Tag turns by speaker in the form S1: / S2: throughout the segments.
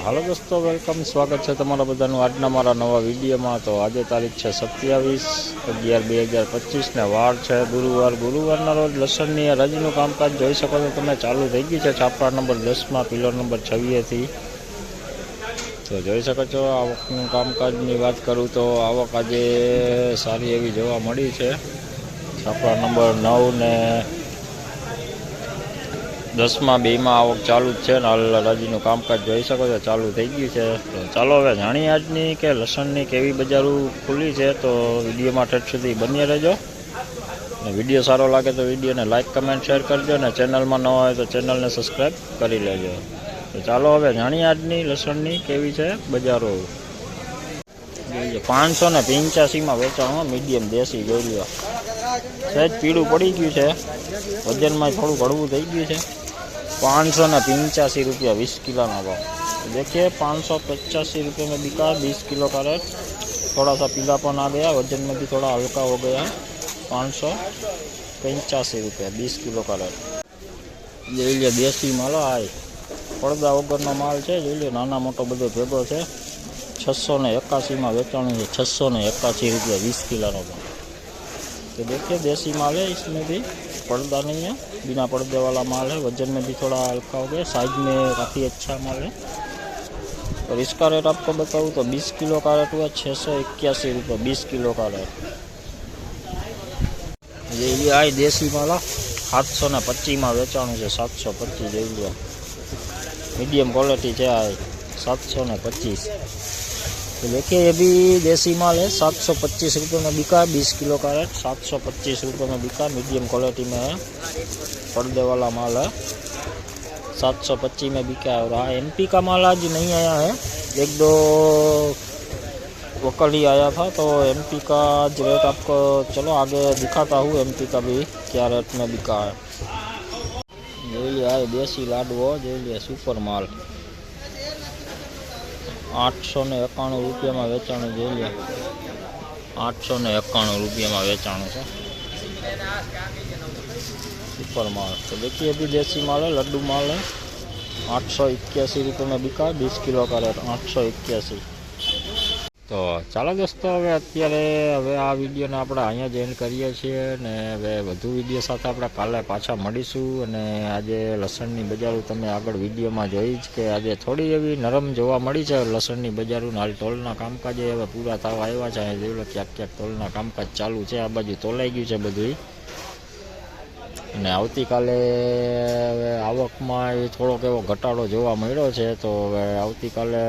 S1: હાલો દોસ્તો, વેલકમ, સ્વાગત છે તમારા બધાનું આજના મારા નવા વિડીયોમાં। તો આજે તારીખ છે 27/11/2025 ને વાર છે ગુરુવારના રોજ લસણની હરાજીનું કામકાજ જોઈ શકો છો તમે, ચાલુ થઈ ગયું છે છાપરા નંબર 10માં પિલર નંબર 26થી। તો જોઈ શકો છો આવકનું કામકાજની વાત કરું તો આવક આજે સારી એવી જોવા મળી છે। છાપરા નંબર 9 ને 10માં બેમાં આવક ચાલુ જ છે ને હાલ હરાજીનું કામકાજ જોઈ શકો છો ચાલુ થઈ ગયું છે। તો ચાલો હવે જાણીએ આજની કે લસણની કેવી બજારો ખુલ્લી છે। તો વિડીયોમાં ઠેઠ સુધી બન્યા રહેજો ને વિડીયો સારો લાગે તો વિડીયોને લાઇક કમેન્ટ શેર કરજો ને ચેનલમાં ન હોય તો ચેનલને સબસ્ક્રાઈબ કરી લેજો। તો ચાલો હવે જાણીએ આજની લસણની કેવી છે બજારો। 585માં વેચાણ મીડિયમ દેશી જોઈ લો, સહેજ પીળું પડી ગયું છે, વજનમાં થોડું હળવું થઈ ગયું છે। 585 रुपया 20 किलो का भाव। देखिए 585 रुपये में बिका 20 किलो का रेट। थोड़ा सा पीलापन आ गया, वजन में भी थोड़ा हल्का हो गया है। 585 रुपया 20 किलो का रेट। જોઈ લે દેશી માલ આય પડદા વગરનો માલ છે, જોઈ લે નાના મોટો બધો ભેગો છે। 681 में વેચાણું છે, 681 रुपया 20 किलो का भाव। तो देखिए देसी माल है, इसमें भी पर्दा नहीं है, बिना पर्दे वाला माल है। वजन में भी थोड़ा हल्का हो गया, साइज में काफ़ी अच्छा माल है। और इसका रेट आपको बताऊँ तो 20 किलो का रेट हुआ 681 रुपये 20 किलो का रेट। ये आई देसी माला 725 में वेचाणु है, 725 જોઈ લો, मीडियम क्वालिटी है आई 725। तो देखिए ये भी देसी माल है, 725 रुपये में बिका, 20 किलो का रेट 725 रुपये में बिका, मीडियम क्वालिटी में है, पर्दे वाला माल है, 725 में बिका है। और हाँ एमपी का माल आज नहीं आया है, एक दो वकल ही आया था, तो एमपी का आज रेट आपको चलो आगे दिखाता हूँ एमपी का भी क्या रेट में बिका है। જોઈ લે આ દેશી લાડવો જોઈ લે, સુपर माल 891 रुपया में वेचाणु જોઈ લે, 891 रुपया में वेचाणु है सुपर माल। तो देखिए अभी देसी माल है, लड्डू माल है, 881 रुपये में बिका, 20 किलो का रेट 881। तो ચાલો દોસ્તો હવે અત્યારે આ વિડીયોને આપણે અહીંયા જ એન્ડ કરીએ છીએ ને હવે વધુ વિડીયો સાથે આપણે કાલે પાછા મળીશું। અને આજે લસણની બજારો તમે આગળ વિડીયોમાં જોઈ જ કે આજે થોડી એવી નરમ જોવા મળી છે લસણની બજારોના। હાલ તોલના કામકાજે હવે પૂરા થવા આવ્યા છે, અહીં જોઈ લો ક્યાંક ક્યાંક તોલના કામકાજ ચાલુ છે, આ બાજુ તોલાઈ ગયું છે બધું। અને આવતીકાલે હવે આવકમાં એ થોડોક એવો ઘટાડો જોવા મળ્યો છે, તો હવે આવતીકાલે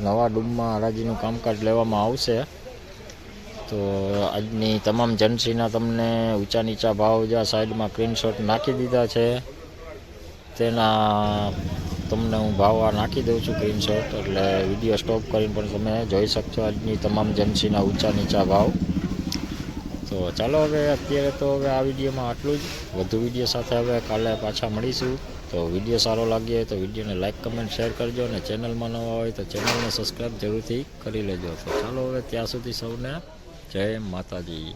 S1: નવા ડૂમમાં હરાજીનું કામકાજ લેવામાં આવશે। તો આજની તમામ જનસીના તમને ઊંચા નીચા ભાવ જ્યાં સાઈડમાં સ્ક્રીનશોટ નાખી દીધા છે તેના તમને હું ભાવ આ નાખી દઉં છું સ્ક્રીનશોટ, એટલે વિડીયો સ્ટોપ કરીને પણ તમે જોઈ શકશો આજની તમામ જનસીના ઊંચા નીચા ભાવ। તો ચાલો હવે અત્યારે તો હવે આ વિડીયોમાં આટલું જ, વધુ વિડીયો સાથે હવે કાલે પાછા મળીશું। તો વિડીયો સારો લાગે તો વિડીયોને લાઇક કમેન્ટ શેર કરજો અને ચેનલમાં નવા હોય તો ચેનલને સબસ્ક્રાઈબ જરૂરથી કરી લેજો। તો ચાલો હવે ત્યાં સુધી સૌને જય માતાજી।